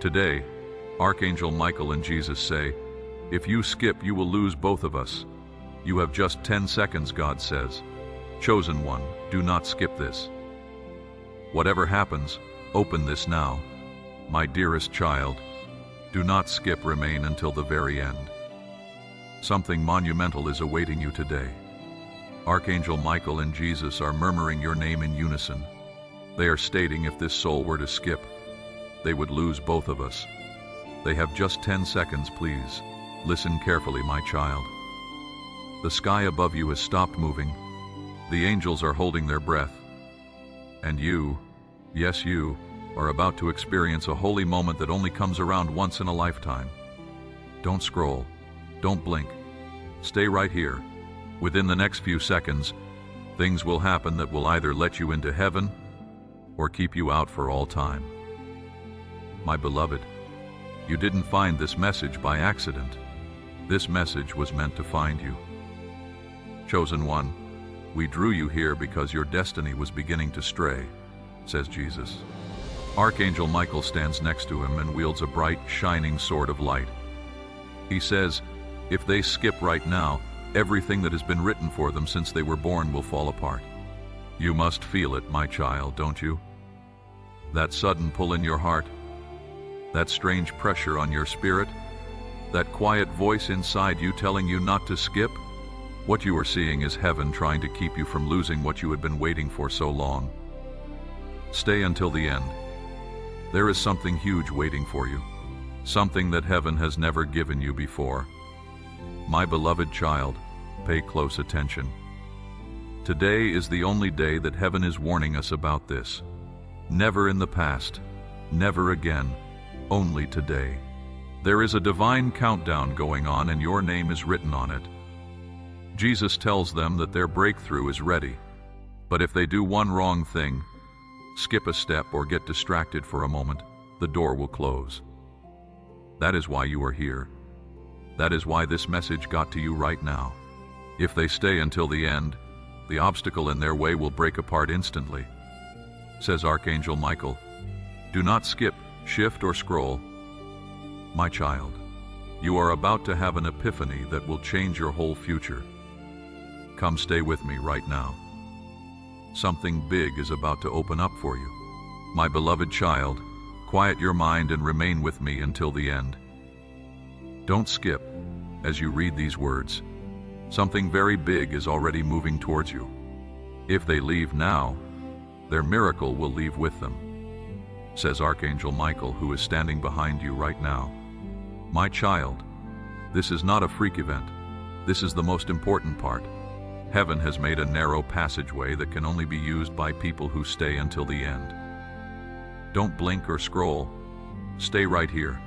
Today, Archangel Michael and Jesus say, "If you skip, you will lose both of us. You have just 10 seconds, God says. Chosen one, do not skip this. Whatever happens, open this now. My dearest child, do not skip, remain until the very end. Something monumental is awaiting you today." Archangel Michael and Jesus are murmuring your name in unison. They are stating if this soul were to skip, they would lose both of us. They have just 10 seconds, please. Listen carefully, my child. The sky above you has stopped moving. The angels are holding their breath. And you, yes you, are about to experience a holy moment that only comes around once in a lifetime. Don't scroll. Don't blink. Stay right here. Within the next few seconds, things will happen that will either let you into heaven or keep you out for all time. My beloved, you didn't find this message by accident. This message was meant to find you. Chosen one, we drew you here because your destiny was beginning to stray, says Jesus. Archangel Michael stands next to him and wields a bright, shining sword of light. He says, if they skip right now, everything that has been written for them since they were born will fall apart. You must feel it, my child, don't you? That sudden pull in your heart, that strange pressure on your spirit, that quiet voice inside you telling you not to skip. What you are seeing is heaven trying to keep you from losing what you had been waiting for so long. Stay until the end. There is something huge waiting for you, something that heaven has never given you before. My beloved child, pay close attention. Today is the only day that heaven is warning us about this. Never in the past, never again, only today. There is a divine countdown going on and your name is written on it. Jesus tells them that their breakthrough is ready. But if they do one wrong thing, skip a step or get distracted for a moment, the door will close. That is why you are here. That is why this message got to you right now. If they stay until the end, the obstacle in their way will break apart instantly. Says Archangel Michael, do not skip, shift, or scroll. My child, you are about to have an epiphany that will change your whole future. Come stay with me right now. Something big is about to open up for you. My beloved child, quiet your mind and remain with me until the end. Don't skip as you read these words. Something very big is already moving towards you. If they leave now, their miracle will leave with them, says Archangel Michael, who is standing behind you right now. My child, this is not a freak event. This is the most important part. Heaven has made a narrow passageway that can only be used by people who stay until the end. Don't blink or scroll. Stay right here.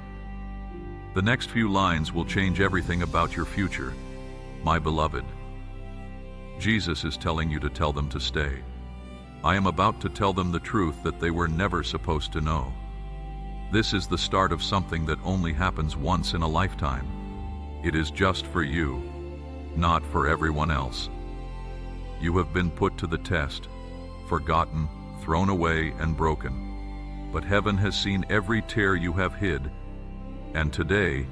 The next few lines will change everything about your future, my beloved. Jesus is telling you to tell them to stay. I am about to tell them the truth that they were never supposed to know. This is the start of something that only happens once in a lifetime. It is just for you, not for everyone else. You have been put to the test, forgotten, thrown away, and broken. But heaven has seen every tear you have hid. And today,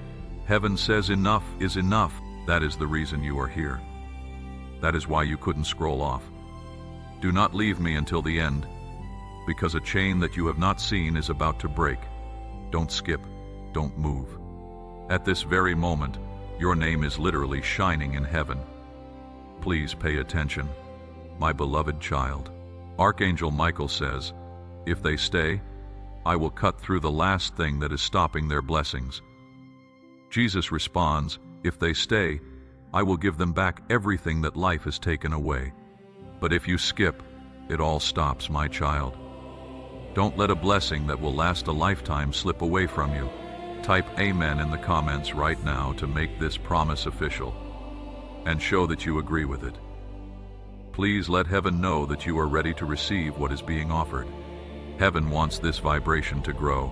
heaven says enough is enough. That is the reason you are here. That is why you couldn't scroll off. Do not leave me until the end, because a chain that you have not seen is about to break. Don't skip, don't move. At this very moment, your name is literally shining in heaven. Please pay attention, my beloved child. Archangel Michael says, if they stay, I will cut through the last thing that is stopping their blessings. Jesus responds, if they stay, I will give them back everything that life has taken away. But if you skip, it all stops, my child. Don't let a blessing that will last a lifetime slip away from you. Type Amen in the comments right now to make this promise official and show that you agree with it. Please let heaven know that you are ready to receive what is being offered. Heaven wants this vibration to grow.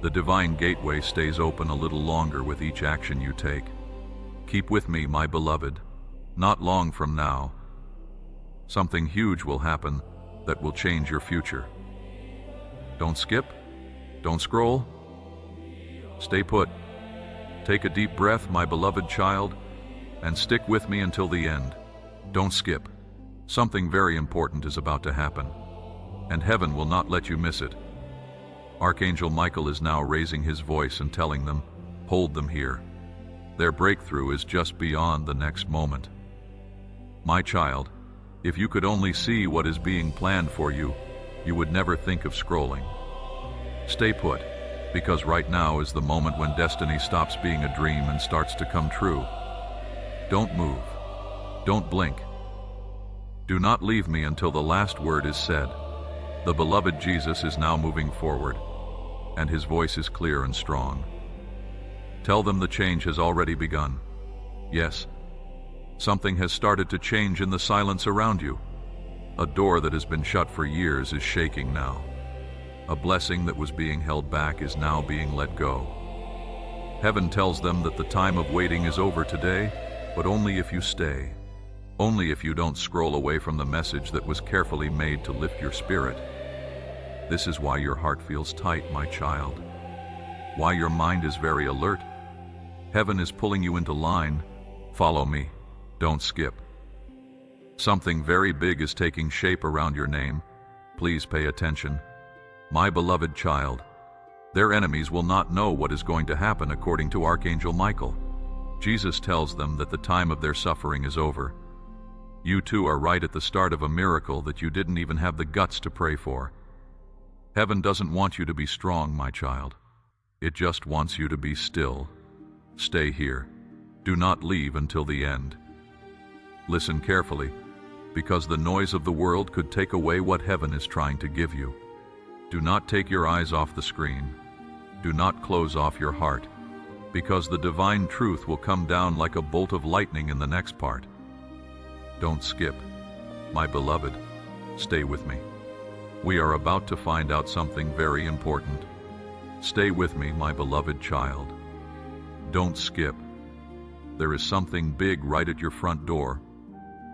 The divine gateway stays open a little longer with each action you take. Keep with me, my beloved. Not long from now, something huge will happen that will change your future. Don't skip, don't scroll, Stay put. Take a deep breath, my beloved child, and stick with me until the end. Don't skip. Something very important is about to happen, and heaven will not let you miss it. Archangel Michael is now raising his voice and telling them, hold them here. Their breakthrough is just beyond the next moment. My child, if you could only see what is being planned for you, you would never think of scrolling. Stay put, because right now is the moment when destiny stops being a dream and starts to come true. Don't move. Don't blink. Do not leave me until the last word is said. The beloved Jesus is now moving forward, and his voice is clear and strong. Tell them the change has already begun. Yes, something has started to change in the silence around you. A door that has been shut for years is shaking now. A blessing that was being held back is now being let go. Heaven tells them that the time of waiting is over today, but only if you stay. Only if you don't scroll away from the message that was carefully made to lift your spirit. This is why your heart feels tight, my child. Why your mind is very alert. Heaven is pulling you into line. Follow me. Don't skip. Something very big is taking shape around your name. Please pay attention. My beloved child, their enemies will not know what is going to happen according to Archangel Michael. Jesus tells them that the time of their suffering is over. You too are right at the start of a miracle that you didn't even have the guts to pray for. Heaven doesn't want you to be strong, my child. It just wants you to be still. Stay here. Do not leave until the end. Listen carefully, because the noise of the world could take away what heaven is trying to give you. Do not take your eyes off the screen. Do not close off your heart, because the divine truth will come down like a bolt of lightning in the next part. Don't skip. My beloved, stay with me. We are about to find out something very important. Stay with me, my beloved child. Don't skip. There is something big right at your front door.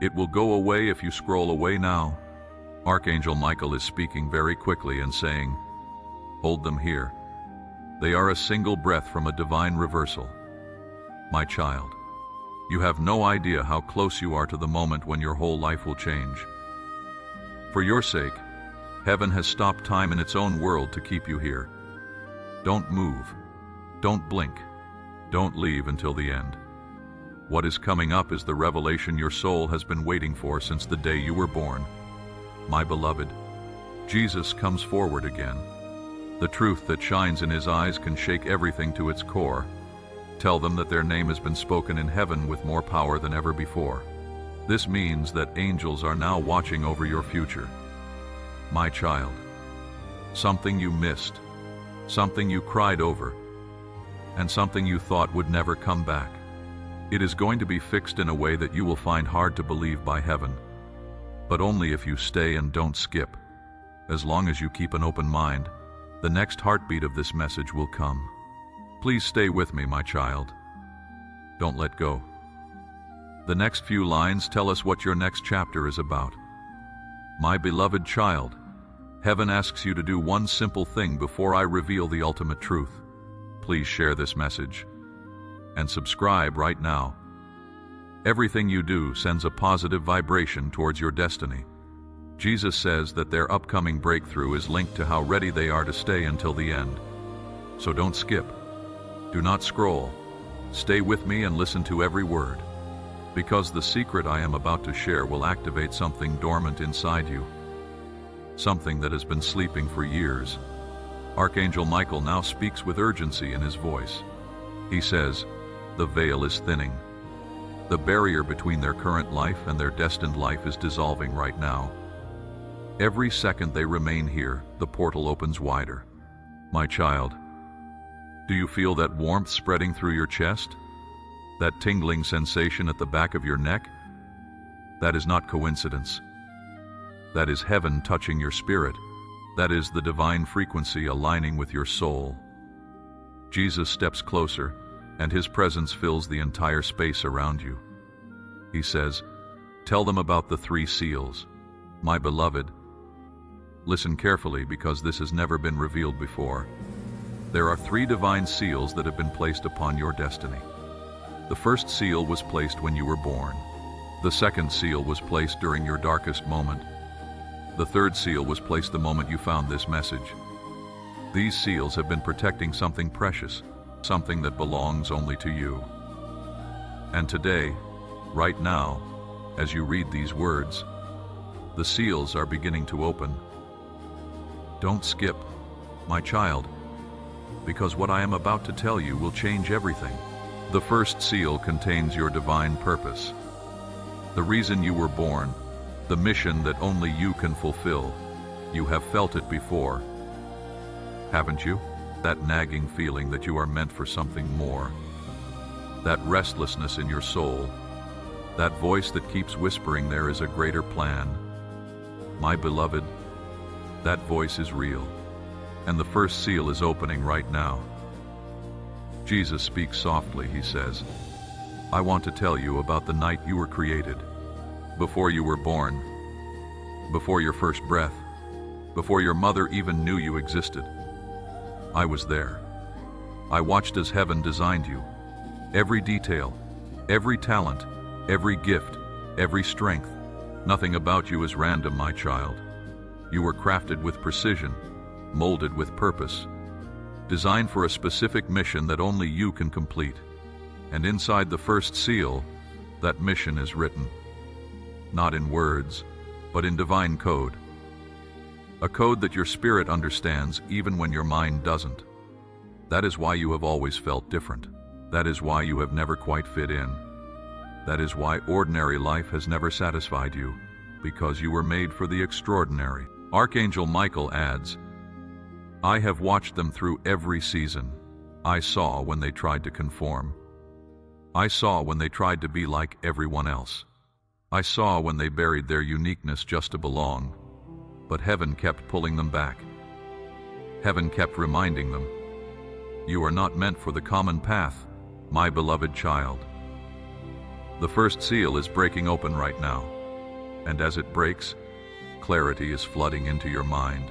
It will go away if you scroll away now. Archangel Michael is speaking very quickly and saying, hold them here. They are a single breath from a divine reversal. My child, you have no idea how close you are to the moment when your whole life will change. For your sake, heaven has stopped time in its own world to keep you here. Don't move. Don't blink. Don't leave until the end. What is coming up is the revelation your soul has been waiting for since the day you were born. My beloved, Jesus comes forward again. The truth that shines in his eyes can shake everything to its core. Tell them that their name has been spoken in heaven with more power than ever before. This means that angels are now watching over your future. My child, something you missed, something you cried over, and something you thought would never come back. It is going to be fixed in a way that you will find hard to believe by heaven, but only if you stay and don't skip. As long as you keep an open mind, the next heartbeat of this message will come. Please stay with me, my child. Don't let go. The next few lines tell us what your next chapter is about. My beloved child, heaven asks you to do one simple thing before I reveal the ultimate truth. Please share this message and subscribe right now. Everything you do sends a positive vibration towards your destiny. Jesus says that their upcoming breakthrough is linked to how ready they are to stay until the end. So don't skip. Do not scroll. Stay with me and listen to every word, because the secret I am about to share will activate something dormant inside you, something that has been sleeping for years. Archangel Michael now speaks with urgency in his voice. He says, the veil is thinning. The barrier between their current life and their destined life is dissolving right now. Every second they remain here, the portal opens wider. My child, do you feel that warmth spreading through your chest? That tingling sensation at the back of your neck? That is not coincidence. That is heaven touching your spirit. That is the divine frequency aligning with your soul. Jesus steps closer, and his presence fills the entire space around you. He says, tell them about the 3 seals. My beloved, listen carefully because this has never been revealed before. There are 3 divine seals that have been placed upon your destiny. The first seal was placed when you were born. The second seal was placed during your darkest moment. The third seal was placed the moment you found this message. These seals have been protecting something precious, something that belongs only to you. And today, right now, as you read these words, the seals are beginning to open. Don't skip, my child, because what I am about to tell you will change everything. The first seal contains your divine purpose. The reason you were born, the mission that only you can fulfill. You have felt it before, haven't you? That nagging feeling that you are meant for something more. That restlessness in your soul. That voice that keeps whispering there is a greater plan. My beloved, that voice is real. And the first seal is opening right now. Jesus speaks softly, he says, I want to tell you about the night you were created. Before you were born. Before your first breath. Before your mother even knew you existed. I was there. I watched as heaven designed you. Every detail, every talent, every gift, every strength. Nothing about you is random, my child. You were crafted with precision, molded with purpose, designed for a specific mission that only you can complete. And inside the first seal, that mission is written. Not in words, but in divine code. A code that your spirit understands even when your mind doesn't. That is why you have always felt different. That is why you have never quite fit in. That is why ordinary life has never satisfied you, because you were made for the extraordinary. Archangel Michael adds, I have watched them through every season. I saw when they tried to conform. I saw when they tried to be like everyone else. I saw when they buried their uniqueness just to belong. But heaven kept pulling them back. Heaven kept reminding them, you are not meant for the common path, my beloved child. The first seal is breaking open right now, and as it breaks, clarity is flooding into your mind.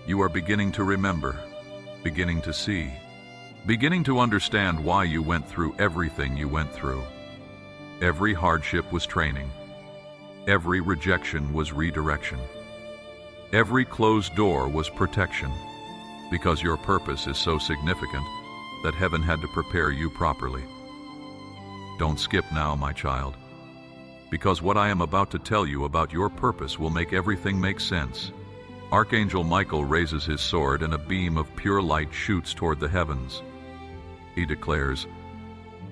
You are beginning to remember, beginning to see, beginning to understand why you went through everything you went through. Every hardship was training. Every rejection was redirection. Every closed door was protection, because your purpose is so significant that heaven had to prepare you properly. Don't skip now, my child, because what I am about to tell you about your purpose will make everything make sense. Archangel Michael raises his sword and a beam of pure light shoots toward the heavens. He declares,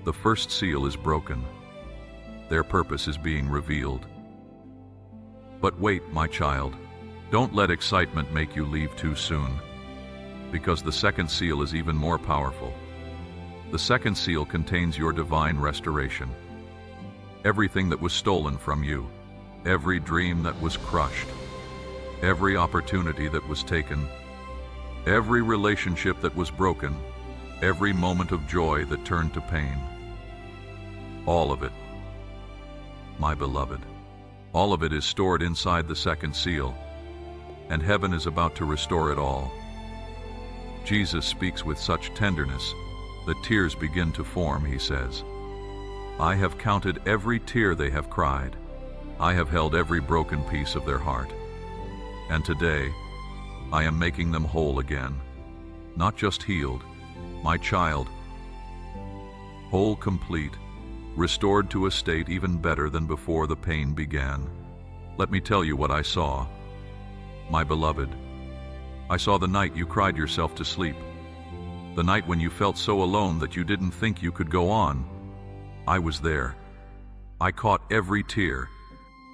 the first seal is broken. Their purpose is being revealed. But wait, my child, don't let excitement make you leave too soon, because the second seal is even more powerful. The second seal contains your divine restoration. Everything that was stolen from you, every dream that was crushed, every opportunity that was taken, every relationship that was broken, every moment of joy that turned to pain. All of it, my beloved, all of it is stored inside the second seal, and heaven is about to restore it all. Jesus speaks with such tenderness that tears begin to form, he says. I have counted every tear they have cried. I have held every broken piece of their heart. And today, I am making them whole again. Not just healed, my child. Whole, complete, restored to a state even better than before the pain began. Let me tell you what I saw. My beloved, I saw the night you cried yourself to sleep. The night when you felt so alone that you didn't think you could go on. I was there. I caught every tear.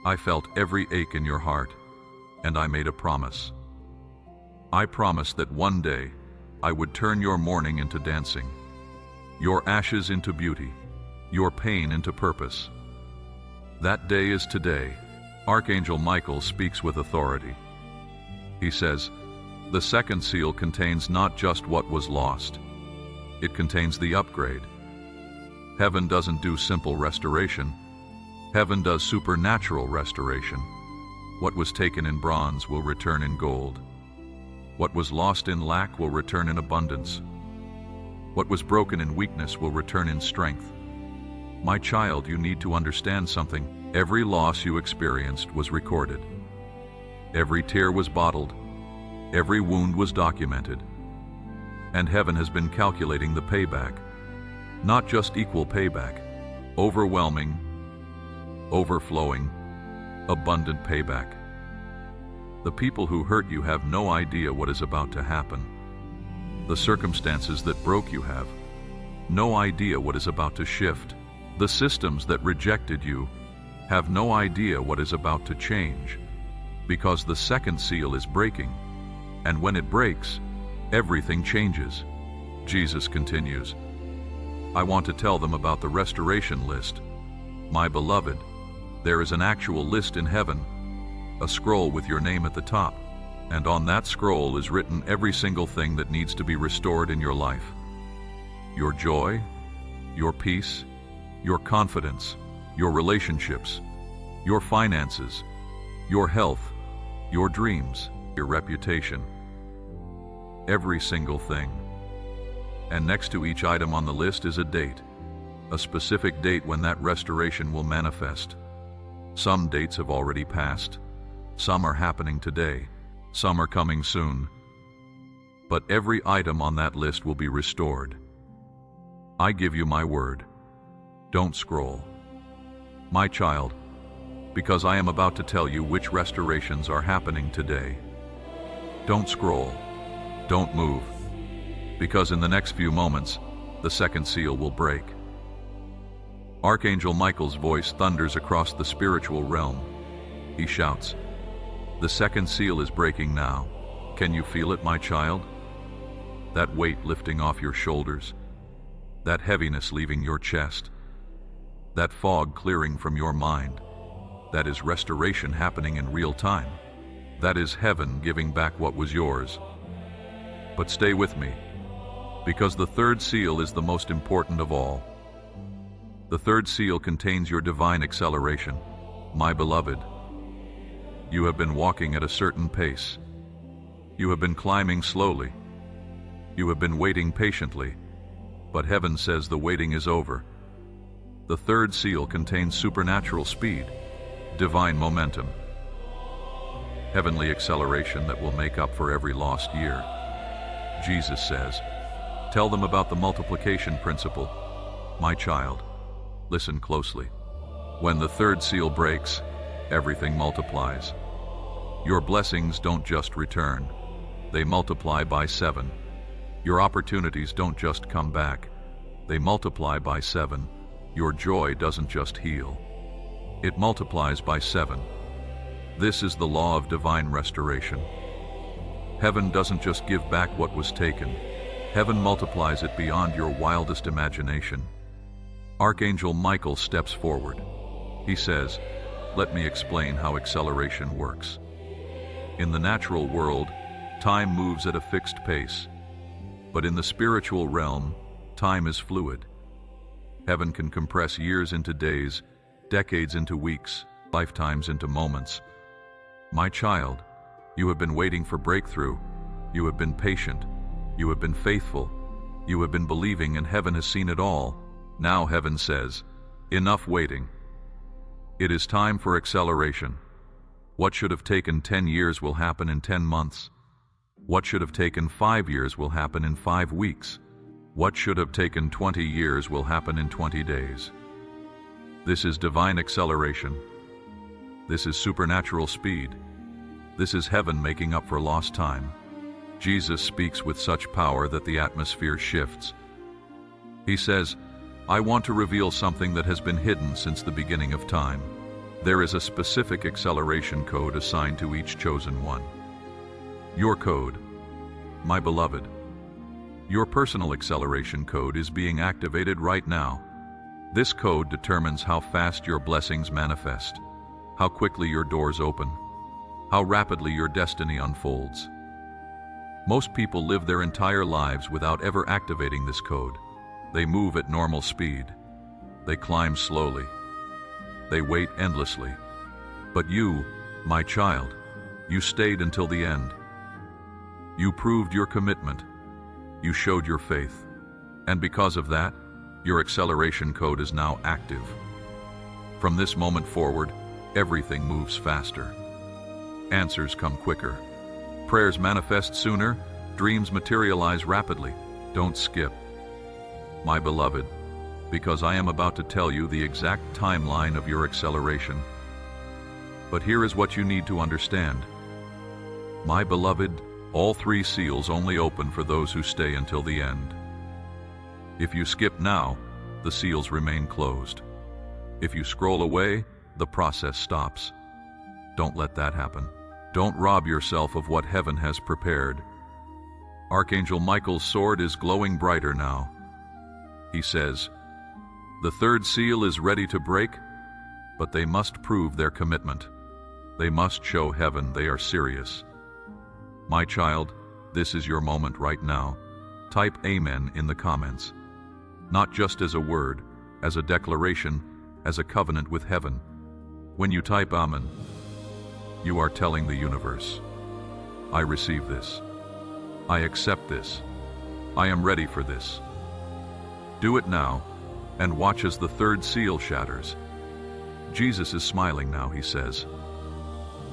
I felt every ache in your heart. And I made a promise. I promised that one day I would turn your mourning into dancing, your ashes into beauty, your pain into purpose. That day is today. Archangel Michael speaks with authority. He says, the second seal contains not just what was lost. It contains the upgrade. Heaven doesn't do simple restoration. Heaven does supernatural restoration. What was taken in bronze will return in gold. What was lost in lack will return in abundance. What was broken in weakness will return in strength. My child, you need to understand something. Every loss you experienced was recorded. Every tear was bottled. Every wound was documented. And heaven has been calculating the payback. Not just equal payback, overwhelming, overflowing, abundant payback. The people who hurt you have no idea what is about to happen. The circumstances that broke you have no idea what is about to shift. The systems that rejected you have no idea what is about to change, because the second seal is breaking, and when it breaks, everything changes. Jesus continues, I want to tell them about the restoration list. My beloved, there is an actual list in heaven, a scroll with your name at the top, and on that scroll is written every single thing that needs to be restored in your life. Your joy, your peace, your confidence, your relationships, your finances, your health, your dreams, your reputation. Every single thing. And next to each item on the list is a date, a specific date when that restoration will manifest. Some dates have already passed. Some are happening today. Some are coming soon. But every item on that list will be restored. I give you my word. Don't scroll. My child, because I am about to tell you which restorations are happening today. Don't scroll. Don't move. Because in the next few moments, the second seal will break. Archangel Michael's voice thunders across the spiritual realm. He shouts, the second seal is breaking now. Can you feel it, my child? That weight lifting off your shoulders, that heaviness leaving your chest, that fog clearing from your mind. That is restoration happening in real time. That is heaven giving back what was yours. But stay with me, because the third seal is the most important of all. The third seal contains your divine acceleration. My beloved, you have been walking at a certain pace. You have been climbing slowly. You have been waiting patiently. But heaven says the waiting is over. The third seal contains supernatural speed, divine momentum, heavenly acceleration that will make up for every lost year. Jesus says, tell them about the multiplication principle. My child, listen closely. When the third seal breaks, everything multiplies. Your blessings don't just return. They multiply by 7. Your opportunities don't just come back. They multiply by 7. Your joy doesn't just heal. It multiplies by 7. This is the law of divine restoration. Heaven doesn't just give back what was taken. Heaven multiplies it beyond your wildest imagination. Archangel Michael steps forward. He says, let me explain how acceleration works. In the natural world, time moves at a fixed pace. But in the spiritual realm, time is fluid. Heaven can compress years into days, decades into weeks, lifetimes into moments. My child, you have been waiting for breakthrough. You have been patient. You have been faithful. You have been believing, and heaven has seen it all. Now heaven says, enough waiting. It is time for acceleration. What should have taken 10 years will happen in 10 months. What should have taken 5 years will happen in 5 weeks. What should have taken 20 years will happen in 20 days. This is divine acceleration. This is supernatural speed. This is heaven making up for lost time. Jesus speaks with such power that the atmosphere shifts. He says, I want to reveal something that has been hidden since the beginning of time. There is a specific acceleration code assigned to each chosen one. Your code, my beloved. Your personal acceleration code is being activated right now. This code determines how fast your blessings manifest, how quickly your doors open, how rapidly your destiny unfolds. Most people live their entire lives without ever activating this code. They move at normal speed. They climb slowly. They wait endlessly. But you, my child, you stayed until the end. You proved your commitment. You showed your faith. And because of that, your acceleration code is now active. From this moment forward, everything moves faster. Answers come quicker. Prayers manifest sooner. Dreams materialize rapidly. Don't skip. My beloved, because I am about to tell you the exact timeline of your acceleration. But here is what you need to understand. My beloved, all 3 seals only open for those who stay until the end. If you skip now, the seals remain closed. If you scroll away, the process stops. Don't let that happen. Don't rob yourself of what heaven has prepared. Archangel Michael's sword is glowing brighter now. He says, the 3rd seal is ready to break, but they must prove their commitment. They must show heaven they are serious. My child, this is your moment right now. Type Amen in the comments. Not just as a word, as a declaration, as a covenant with heaven. When you type Amen, you are telling the universe, I receive this. I accept this. I am ready for this. Do it now, and watch as the 3rd seal shatters. Jesus is smiling now, he says.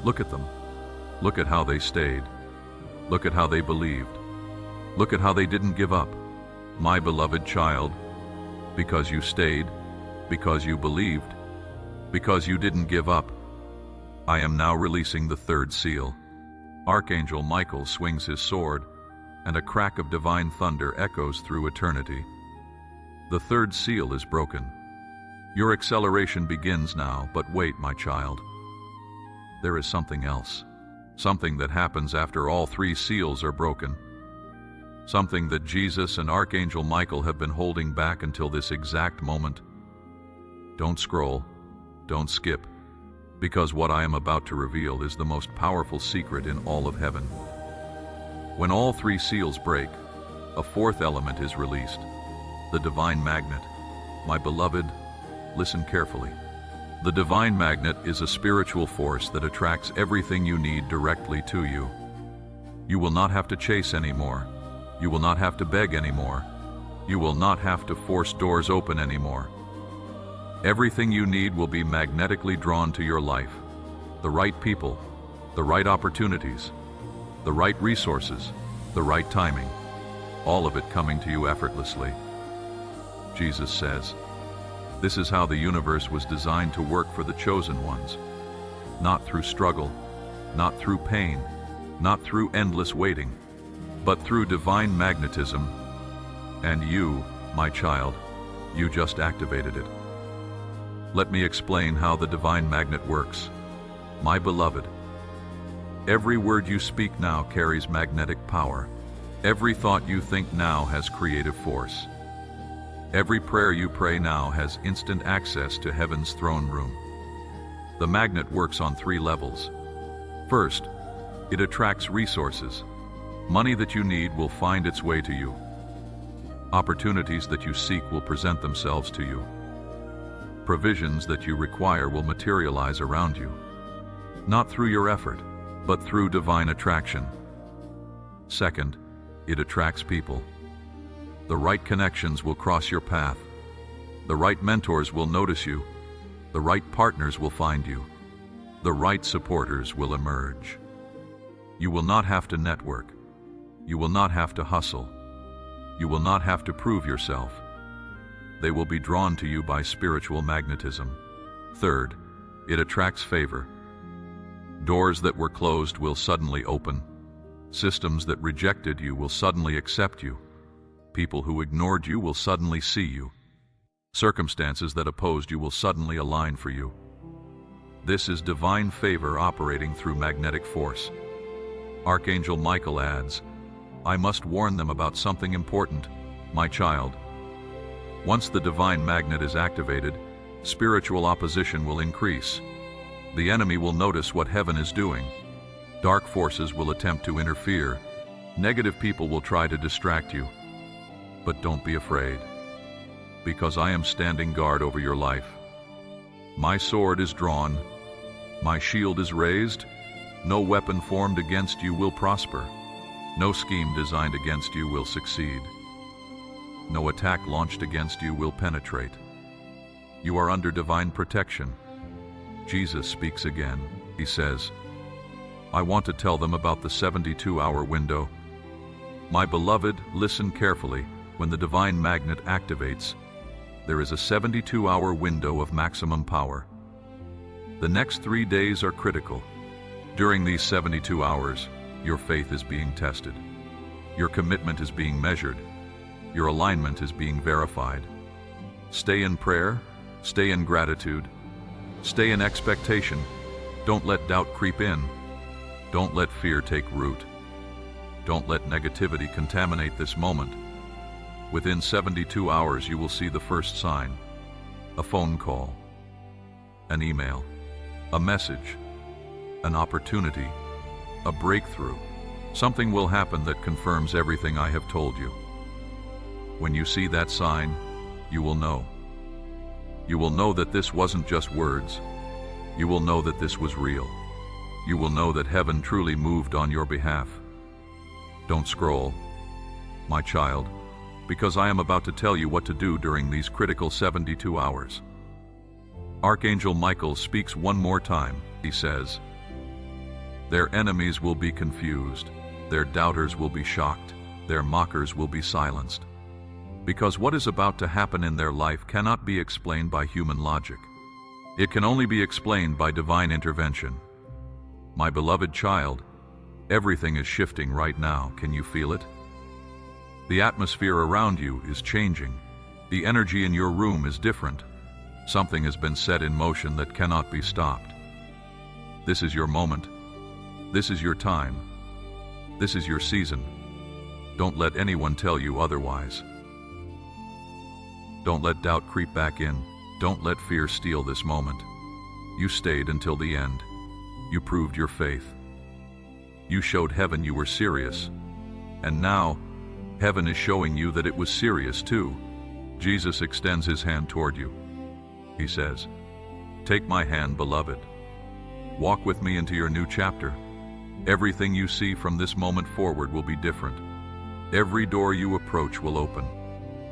Look at them. Look at how they stayed. Look at how they believed. Look at how they didn't give up. My beloved child, because you stayed, because you believed, because you didn't give up, I am now releasing the 3rd seal. Archangel Michael swings his sword, and a crack of divine thunder echoes through eternity. The 3rd seal is broken. Your acceleration begins now, but wait, my child. There is something else. Something that happens after all 3 seals are broken. Something that Jesus and Archangel Michael have been holding back until this exact moment. Don't scroll. Don't skip. Because what I am about to reveal is the most powerful secret in all of heaven. When all 3 seals break, a 4th element is released. The divine magnet. My beloved, listen carefully. The divine magnet is a spiritual force that attracts everything you need directly to you. You will not have to chase anymore. You will not have to beg anymore. You will not have to force doors open anymore. Everything you need will be magnetically drawn to your life. The right people, the right opportunities, the right resources, the right timing, all of it coming to you effortlessly. Jesus says, this is how the universe was designed to work for the chosen ones. Not through struggle, not through pain, not through endless waiting, but through divine magnetism. And you, my child, you just activated it. Let me explain how the divine magnet works. My beloved, every word you speak now carries magnetic power. Every thought you think now has creative force. Every prayer you pray now has instant access to heaven's throne room. The magnet works on 3 levels. First, it attracts resources. Money that you need will find its way to you. Opportunities that you seek will present themselves to you. Provisions that you require will materialize around you. Not through your effort, but through divine attraction. Second, it attracts people. The right connections will cross your path. The right mentors will notice you. The right partners will find you. The right supporters will emerge. You will not have to network. You will not have to hustle. You will not have to prove yourself. They will be drawn to you by spiritual magnetism. Third, it attracts favor. Doors that were closed will suddenly open. Systems that rejected you will suddenly accept you. People who ignored you will suddenly see you. Circumstances that opposed you will suddenly align for you. This is divine favor operating through magnetic force. Archangel Michael adds, I must warn them about something important, my child. Once the divine magnet is activated, spiritual opposition will increase. The enemy will notice what heaven is doing. Dark forces will attempt to interfere. Negative people will try to distract you. But don't be afraid, because I am standing guard over your life. My sword is drawn. My shield is raised. No weapon formed against you will prosper. No scheme designed against you will succeed. No attack launched against you will penetrate. You are under divine protection. Jesus speaks again. He says, I want to tell them about the 72-hour window. My beloved, listen carefully. When the divine magnet activates, there is a 72-hour window of maximum power. The next 3 days are critical. During these 72 hours, your faith is being tested. Your commitment is being measured. Your alignment is being verified. Stay in prayer. Stay in gratitude. Stay in expectation. Don't let doubt creep in. Don't let fear take root. Don't let negativity contaminate this moment. Within 72 hours, you will see the first sign: a phone call, an email, a message, an opportunity, a breakthrough. Something will happen that confirms everything I have told you. When you see that sign, you will know. You will know that this wasn't just words. You will know that this was real. You will know that heaven truly moved on your behalf. Don't scroll, my child, because I am about to tell you what to do during these critical 72 hours. Archangel Michael speaks one more time. He says, their enemies will be confused. Their doubters will be shocked. Their mockers will be silenced. Because what is about to happen in their life cannot be explained by human logic. It can only be explained by divine intervention. My beloved child, everything is shifting right now. Can you feel it? The atmosphere around you is changing. The energy in your room is different. Something has been set in motion that cannot be stopped. This is your moment. This is your time. This is your season. Don't let anyone tell you otherwise. Don't let doubt creep back in. Don't let fear steal this moment. You stayed until the end. You proved your faith. You showed heaven you were serious. And now, heaven is showing you that it was serious too. Jesus extends his hand toward you. He says, take my hand, beloved. Walk with me into your new chapter. Everything you see from this moment forward will be different. Every door you approach will open.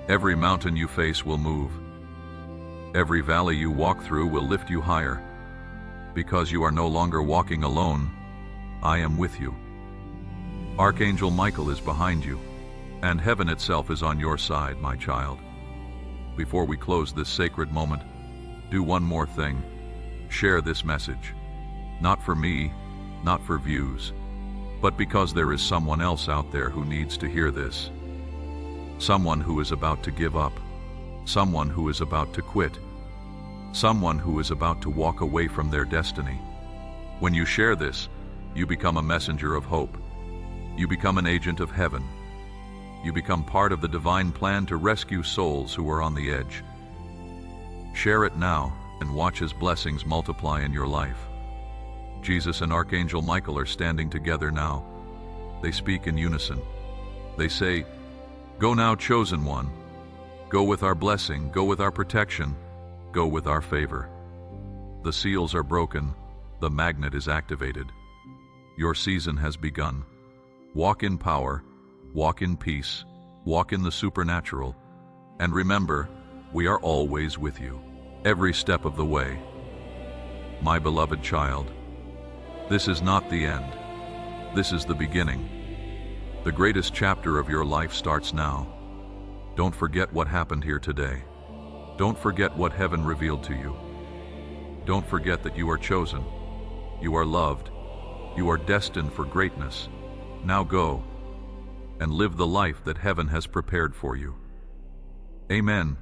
Every mountain you face will move. Every valley you walk through will lift you higher. Because you are no longer walking alone, I am with you. Archangel Michael is behind you, and heaven itself is on your side, my child. Before we close this sacred moment, do one more thing. Share this message. Not for me, not for views, but because there is someone else out there who needs to hear this. Someone who is about to give up. Someone who is about to quit. Someone who is about to walk away from their destiny. When you share this, you become a messenger of hope. You become an agent of heaven. You become part of the divine plan to rescue souls who are on the edge. Share it now and watch as blessings multiply in your life. Jesus and Archangel Michael are standing together now. They speak in unison. They say, go now, chosen one. Go with our blessing, go with our protection, go with our favor. The seals are broken, the magnet is activated. Your season has begun. Walk in power, walk in peace, walk in the supernatural, and remember, we are always with you, every step of the way. My beloved child, this is not the end. This is the beginning. The greatest chapter of your life starts now. Don't forget what happened here today. Don't forget what heaven revealed to you. Don't forget that you are chosen. You are loved. You are destined for greatness. Now go and live the life that heaven has prepared for you. Amen.